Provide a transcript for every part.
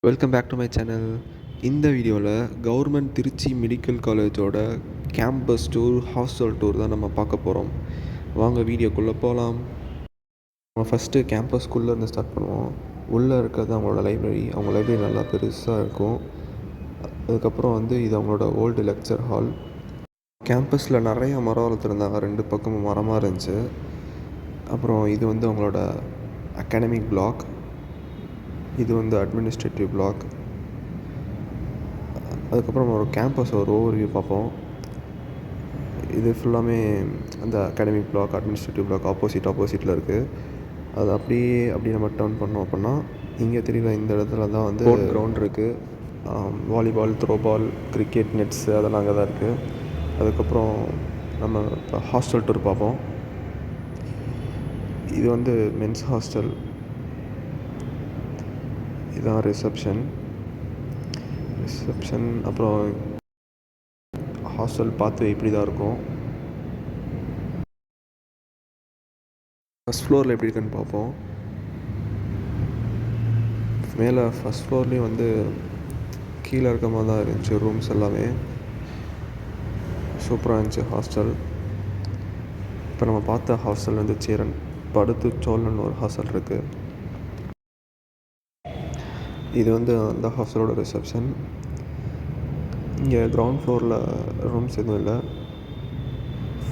Welcome back to my channel. இந்த வீடியோவில் government Tiruchi medical காலேஜோட கேம்பஸ் டூர், ஹாஸ்டல் டூர் தான் நம்ம பார்க்க போகிறோம். வாங்க வீடியோக்குள்ளே போகலாம். நம்ம ஃபஸ்ட்டு கேம்பஸ்குள்ளே இருந்து ஸ்டார்ட் பண்ணுவோம். உள்ளே இருக்கிறது அவங்களோட லைப்ரரி. அவங்க லைப்ரரி நல்லா பெருசாக இருக்கும். அதுக்கப்புறம் இது அவங்களோட ஓல்டு லெக்சர் ஹால். கேம்பஸில் நிறைய மரம் வளர்த்துருந்தாங்க, 2 பக்கமும் மரமாக இருந்துச்சு. அப்புறம் இது அவங்களோட அகாடமிக் பிளாக். இது அட்மினிஸ்ட்ரேட்டிவ் பிளாக். அதுக்கப்புறம் ஒரு கேம்பஸ் ஒரு ஓவர்வியூ பார்ப்போம். இது ஃபுல்லாமே அந்த அகாடமிக் பிளாக், அட்மினிஸ்ட்ரேட்டிவ் பிளாக் ஆப்போசிட்டில் இருக்குது. அது அப்படியே நம்ம டர்ன் பண்ணோம் அப்படின்னா இங்கே தெரியல, இந்த இடத்துல தான் கிரவுண்ட் இருக்குது. வாலிபால், த்ரோபால், கிரிக்கெட் நெட்ஸு அதெல்லாம் அங்கே தான் இருக்குது. அதுக்கப்புறம் நம்ம இப்போ ஹாஸ்டல் டூர் பார்ப்போம். இது மென்ஸ் ஹாஸ்டல். இதுதான் ரிசப்ஷன். அப்புறம் ஹாஸ்டல் பார்த்து இப்படி தான் இருக்கும். ஃபஸ்ட் ஃப்ளோரில் எப்படி இருக்குன்னு பார்ப்போம். மேலே ஃபஸ்ட் ஃப்ளோர்லேயும் கீழே இருக்க மாதிரி தான் இருந்துச்சு. ரூம்ஸ் எல்லாமே சூப்பராக இருந்துச்சு ஹாஸ்டல். இப்போ நம்ம பார்த்த ஹாஸ்டல் சேரன் படுத்துச்சோல்னு ஒரு ஹாஸ்டல் இருக்குது. இது அந்த ஹாஸ்டலோட ரிசப்ஷன். இங்கே கிரவுண்ட் ஃப்ளோரில் ரூம்ஸ் எதுவும் இல்லை.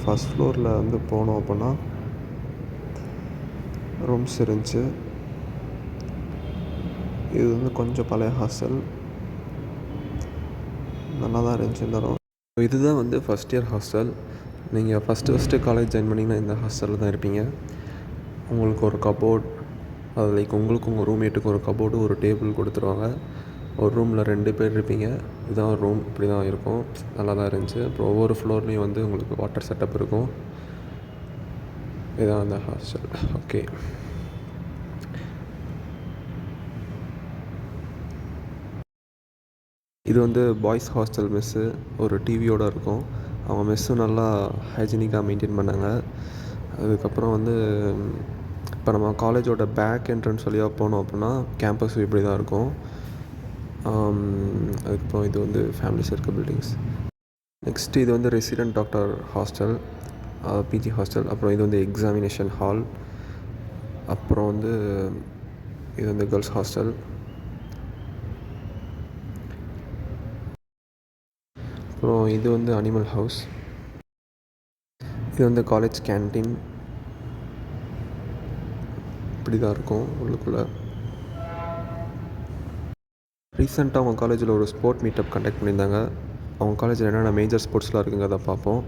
ஃபஸ்ட் ஃப்ளோரில் போனோம் அப்படின்னா ரூம்ஸ் இருந்துச்சு. இது கொஞ்சம் பழைய ஹாஸ்டல், நல்லா தான் இருந்துச்சு இருந்தாலும். இதுதான் ஃபஸ்ட் இயர் ஹாஸ்டல். நீங்கள் ஃபஸ்ட்டு காலேஜ் ஜாயின் பண்ணிங்கன்னா இந்த ஹாஸ்டலில் தான் இருப்பீங்க. உங்களுக்கு ஒரு கபோர்ட், அது உங்களுக்கும் உங்கள் ரூம்மேட்டுக்கும் ஒரு கபோர்டு, ஒரு டேபிள் கொடுத்துருவாங்க. ஒரு ரூமில் 2 பேர் இருப்பீங்க. இதுதான் ரூம், இப்படி தான் இருக்கும். நல்லா தான் இருந்துச்சு. அப்புறம் ஒவ்வொரு ஃப்ளோர்லேயும் உங்களுக்கு வாட்டர் செட்டப் இருக்கும். இதுதான் அந்த ஹாஸ்டல். ஓகே, இது பாய்ஸ் ஹாஸ்டல் மெஸ்ஸு. ஒரு டிவியோடு இருக்கும். அவங்க மெஸ்ஸும் நல்லா ஹைஜீனிக்காக மெயின்டைன் பண்ணாங்க. அதுக்கப்புறம் இப்போ நம்ம காலேஜோட பேக் என்ட்ரன்ஸ் வழியாக போனோம் அப்படின்னா கேம்பஸ் இப்படி தான் இருக்கும். அதுக்கப்புறம் இது ஃபேமிலிஸ் இருக்க பில்டிங்ஸ். நெக்ஸ்ட்டு இது resident doctor hostel, PG hostel. அப்புறம் இது எக்ஸாமினேஷன் ஹால். அப்புறம் இது கேர்ள்ஸ் ஹாஸ்டல். அப்புறம் இது அனிமல் ஹவுஸ். இது காலேஜ் கேன்டீன். இப்படி தான் இருக்கும் உள்ளுக்குள்ளே. ரீசெண்டாக அவங்க காலேஜில் ஒரு ஸ்போர்ட் மீட்டப் கண்டக்ட் பண்ணியிருந்தாங்க. அவங்க காலேஜில் என்னென்ன மேஜர் ஸ்போர்ட்ஸ்லாம் இருக்குங்க அதை பார்ப்போம்.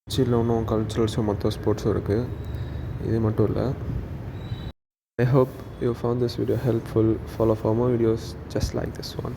கட்சியில் ஒன்றும் கல்ச்சுரல்ஸும் மற்ற ஸ்போர்ட்ஸும் இருக்குது. இது மட்டும் இல்லை. I hope you found this video helpful. Follow for more videos just like this one.